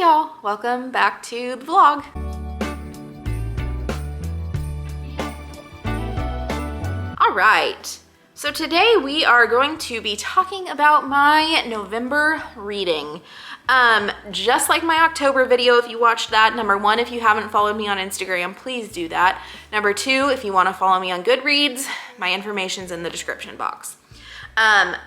y'all, welcome back to the vlog. All right, so today we are going to be talking about my November reading. Just like my October video, if you watched that, number one, if you haven't followed me on Instagram, please do that. Number two, if you want to follow me on Goodreads, my information's in the description box.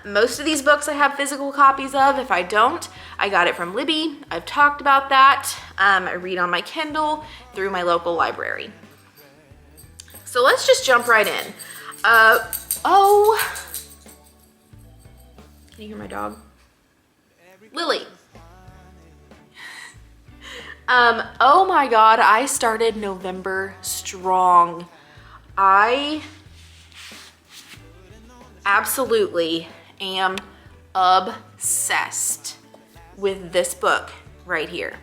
Most of these books I have physical copies of. If I don't, I got it from Libby. I've talked about that. I read on my Kindle through my local library. So let's just jump right in. Oh, can you hear my dog? Lily. Oh my God, I started November strong. I absolutely am obsessed with this book right here.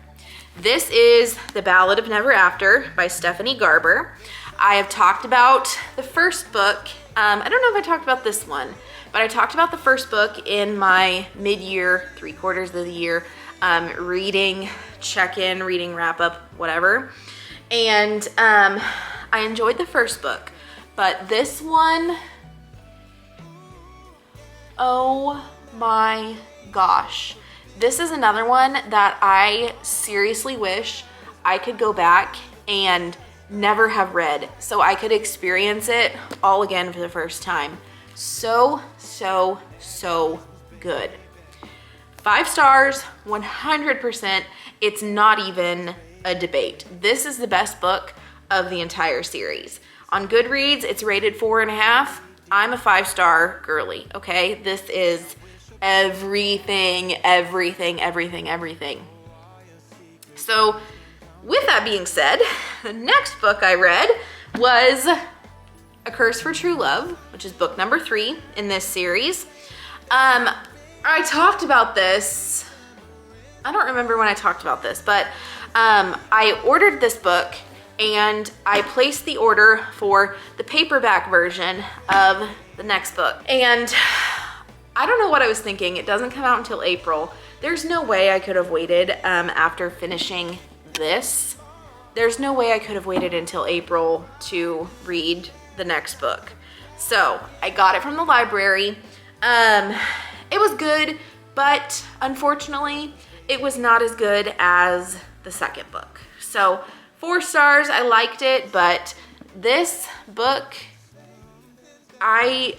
This is The Ballad of Never After by Stephanie Garber. I have talked about the first book. I don't know if I talked about this one, but I talked about the first book in my mid-year, 3/4 of the year, reading check-in, reading wrap-up, whatever. And I enjoyed the first book, but this one, oh my gosh. This is another one that I seriously wish I could go back and never have read so I could experience it all again for the first time. So good. 5 stars, 100%. It's not even a debate. This is the best book of the entire series. On Goodreads, it's rated 4.5. I'm a 5-star girly, okay? This is everything. So with that being said, the next book I read was A Curse for True Love, which is book number 3 in this series. I talked about this, I don't remember when I talked about this, but I ordered this book and I placed the order for the paperback version of the next book. And I don't know what I was thinking. It doesn't come out until April. There's no way I could have waited after finishing this. There's no way I could have waited until April to read the next book. So I got it from the library. It was good, but unfortunately, it was not as good as the second book. So 4 stars, I liked it, but this book, I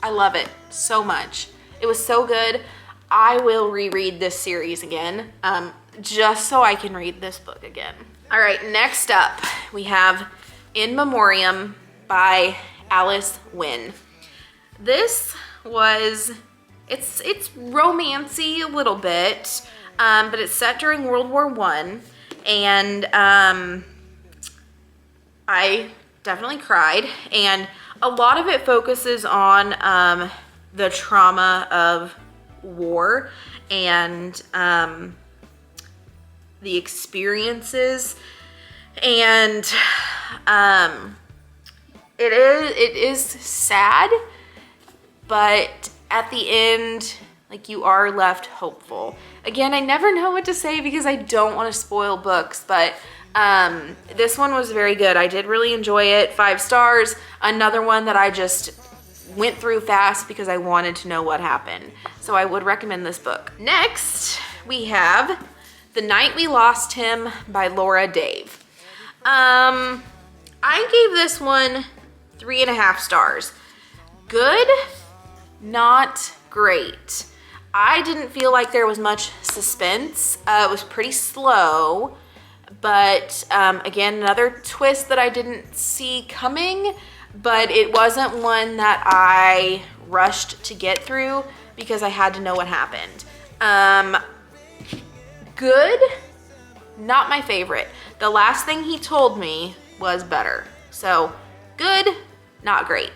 love it so much. It was so good. I will reread this series again, just so I can read this book again. All right, next up, we have In Memoriam by Alice Wynne. This was, it's romancy a little bit, but it's set during World War I, and I definitely cried, and a lot of it focuses on the trauma of war and the experiences, and it is sad, but at the end, like, you are left hopeful. Again, I never know what to say because I don't want to spoil books, but this one was very good. I did really enjoy it. 5 stars. Another one that I just went through fast because I wanted to know what happened. So I would recommend this book. Next, we have The Night We Lost Him by Laura Dave. I gave this one 3.5 stars. Good, not great. I didn't feel like there was much suspense. It was pretty slow, but again, another twist that I didn't see coming, but it wasn't one that I rushed to get through because I had to know what happened. Good, not my favorite. The last thing he told me was better. So good, not great.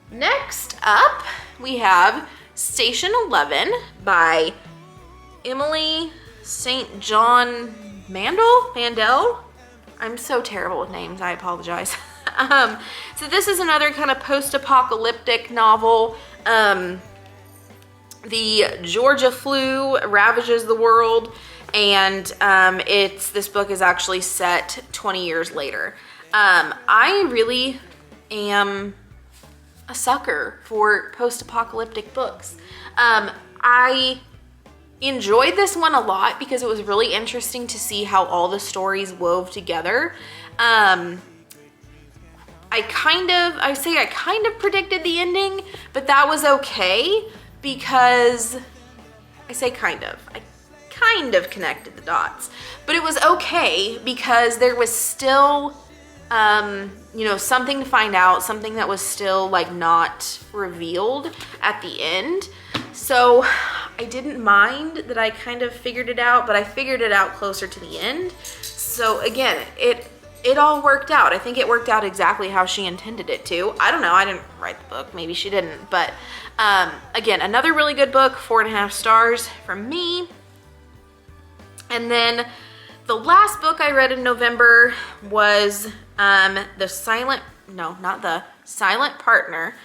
Next up, we have Station 11 by Emily St. John Mandel. I'm so terrible with names, I apologize. So this is another kind of post-apocalyptic novel. the Georgia flu ravages the world, and this book is actually set 20 years later. I really am a sucker for post-apocalyptic books. I enjoyed this one a lot because it was really interesting to see how all the stories wove together. I kind of predicted the ending, but that was okay because I kind of connected the dots, but it was okay because there was still, you know, something to find out, something that was still like not revealed at the end. So I didn't mind that I kind of figured it out, but I figured it out closer to the end. So again, it all worked out. I think it worked out exactly how she intended it to. I don't know, I didn't write the book, maybe she didn't, but again, another really good book, 4.5 stars from me. And then the last book I read in November was The Silent Partner,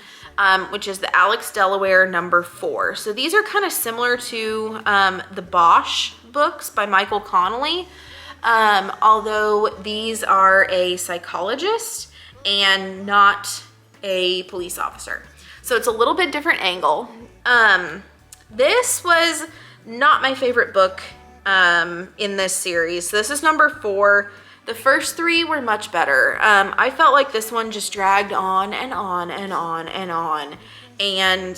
which is the Alex Delaware #4. So these are kind of similar to the Bosch books by Michael Connelly, although these are a psychologist and not a police officer. So it's a little bit different angle. This was not my favorite book in this series. So this is #4. The first 3 were much better. I felt like this one just dragged on and on and on and on. And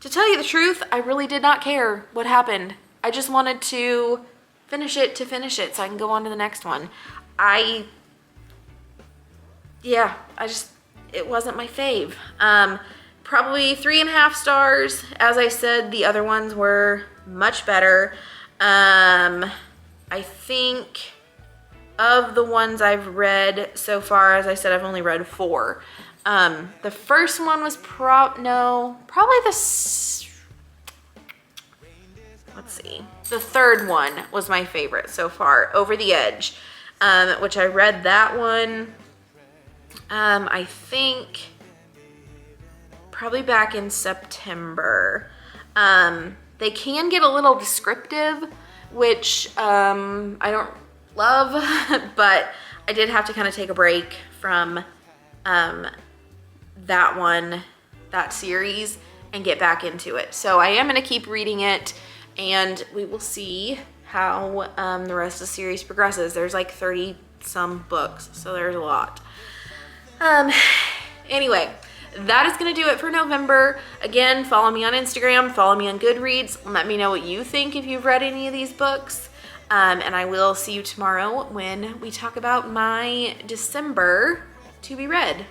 to tell you the truth, I really did not care what happened. I just wanted to finish it so I can go on to the next one. It wasn't my fave. Probably 3.5 stars. As I said, the other ones were much better. I think of the ones I've read so far, as I said, I've only read 4. The first one was the third one was my favorite so far, Over the Edge, which I read that one, I think probably back in September. They can get a little descriptive, which I don't love, but I did have to kind of take a break from that series and get back into it. So I am going to keep reading it, and we will see how the rest of the series progresses. There's like 30 some books, so there's a lot. Anyway, that is going to do it for November. Again, follow me on Instagram, follow me on Goodreads. Let me know what you think if you've read any of these books. And I will see you tomorrow when we talk about my December to be read.